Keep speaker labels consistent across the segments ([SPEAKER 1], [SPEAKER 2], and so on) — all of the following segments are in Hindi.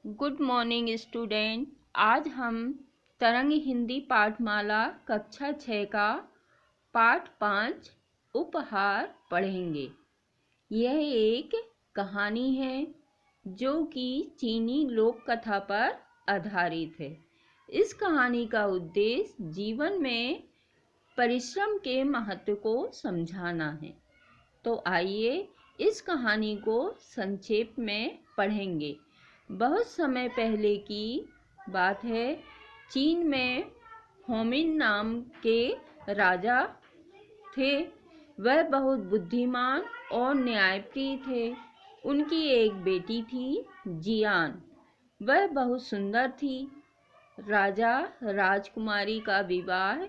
[SPEAKER 1] Good morning student. आज हम तरंग हिंदी पाठमाला कक्षा 6 का पाठ 5 उपहार पढ़ेंगे। यह एक कहानी है जो कि चीनी लोक कथा पर आधारित है। इस कहानी का उद्देश्य जीवन में परिश्रम के महत्व को समझाना है। तो आइए इस कहानी को संक्षेप में पढ़ेंगे। बहुत समय पहले की बात है। चीन में होमिन नाम के राजा थे। वह बहुत बुद्धिमान और न्यायप्रिय थे। उनकी एक बेटी थी, जियान। वह बहुत सुंदर थी। राजा राजकुमारी का विवाह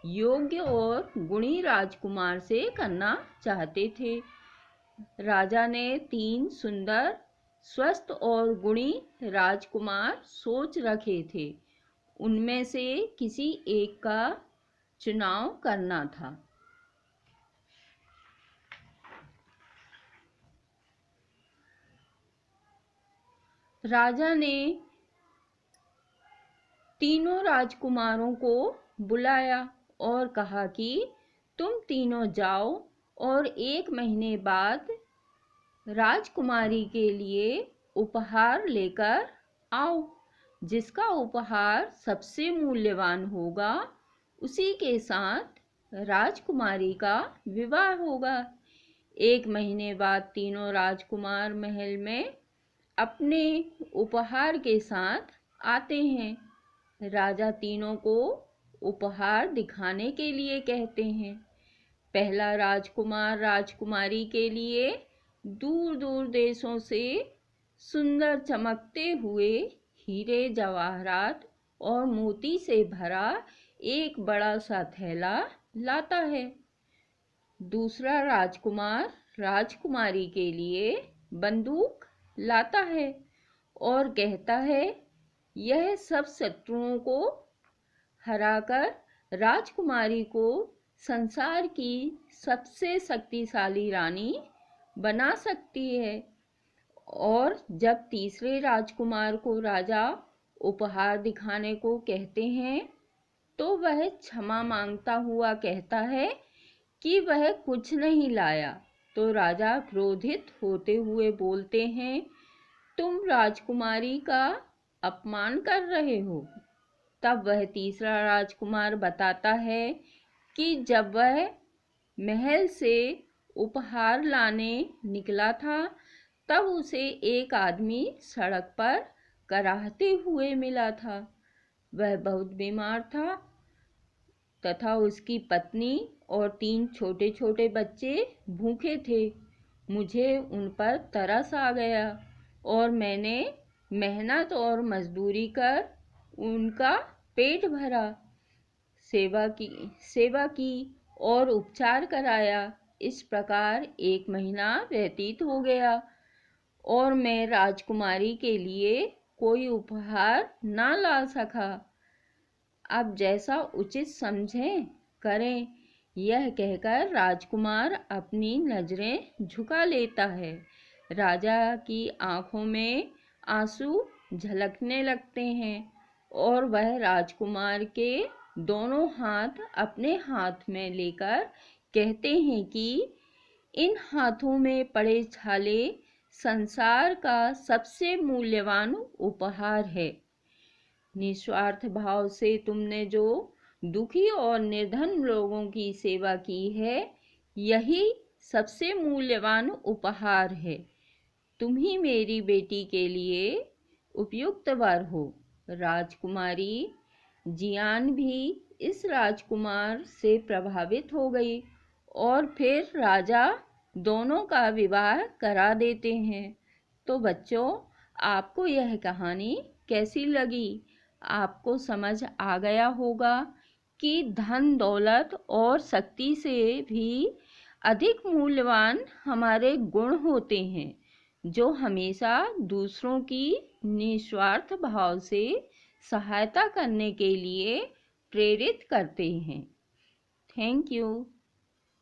[SPEAKER 1] योग्य और गुणी राजकुमार से करना चाहते थे। राजा ने 3 सुंदर, स्वस्थ और गुणी राजकुमार सोच रखे थे। उनमें से किसी एक का चुनाव करना था। राजा ने तीनों राजकुमारों को बुलाया और कहा कि तुम तीनों जाओ और 1 महीने बाद राजकुमारी के लिए उपहार लेकर आओ। जिसका उपहार सबसे मूल्यवान होगा उसी के साथ राजकुमारी का विवाह होगा। 1 महीने बाद तीनों राजकुमार महल में अपने उपहार के साथ आते हैं। राजा तीनों को उपहार दिखाने के लिए कहते हैं। पहला राजकुमार राजकुमारी के लिए दूर दूर देशों से सुंदर चमकते हुए हीरे जवाहरात और मोती से भरा एक बड़ा सा थैला लाता है। दूसरा राजकुमार राजकुमारी के लिए बंदूक लाता है और कहता है, यह सब शत्रुओं को हराकर राजकुमारी को संसार की सबसे शक्तिशाली रानी बना सकती है। और जब तीसरे राजकुमार को राजा उपहार दिखाने को कहते हैं तो वह क्षमा मांगता हुआ कहता है कि वह कुछ नहीं लाया। तो राजा क्रोधित होते हुए बोलते हैं, तुम राजकुमारी का अपमान कर रहे हो। तब वह तीसरा राजकुमार बताता है कि जब वह महल से उपहार लाने निकला था तब उसे एक आदमी सड़क पर कराहते हुए मिला था। वह बहुत बीमार था तथा उसकी पत्नी और 3 छोटे छोटे बच्चे भूखे थे। मुझे उन पर तरस आ गया और मैंने मेहनत और मजदूरी कर उनका पेट भरा, सेवा की और उपचार कराया। इस प्रकार 1 महीना व्यतीत हो गया और मैं राजकुमारी के लिए कोई उपहार ना ला सका। अब जैसा उचित समझें करें। यह कहकर राजकुमार अपनी नजरें झुका लेता है। राजा की आंखों में आंसू झलकने लगते हैं और वह राजकुमार के दोनों हाथ अपने हाथ में लेकर कहते हैं कि इन हाथों में पड़े छाले संसार का सबसे मूल्यवान उपहार है। निस्वार्थ भाव से तुमने जो दुखी और निर्धन लोगों की सेवा की है, यही सबसे मूल्यवान उपहार है। तुम ही मेरी बेटी के लिए उपयुक्त वर हो। राजकुमारी जियान भी इस राजकुमार से प्रभावित हो गई और फिर राजा दोनों का विवाह करा देते हैं। तो बच्चों, आपको यह कहानी कैसी लगी? आपको समझ आ गया होगा कि धन दौलत और शक्ति से भी अधिक मूल्यवान हमारे गुण होते हैं जो हमेशा दूसरों की निस्वार्थ भाव से सहायता करने के लिए प्रेरित करते हैं। Thank you.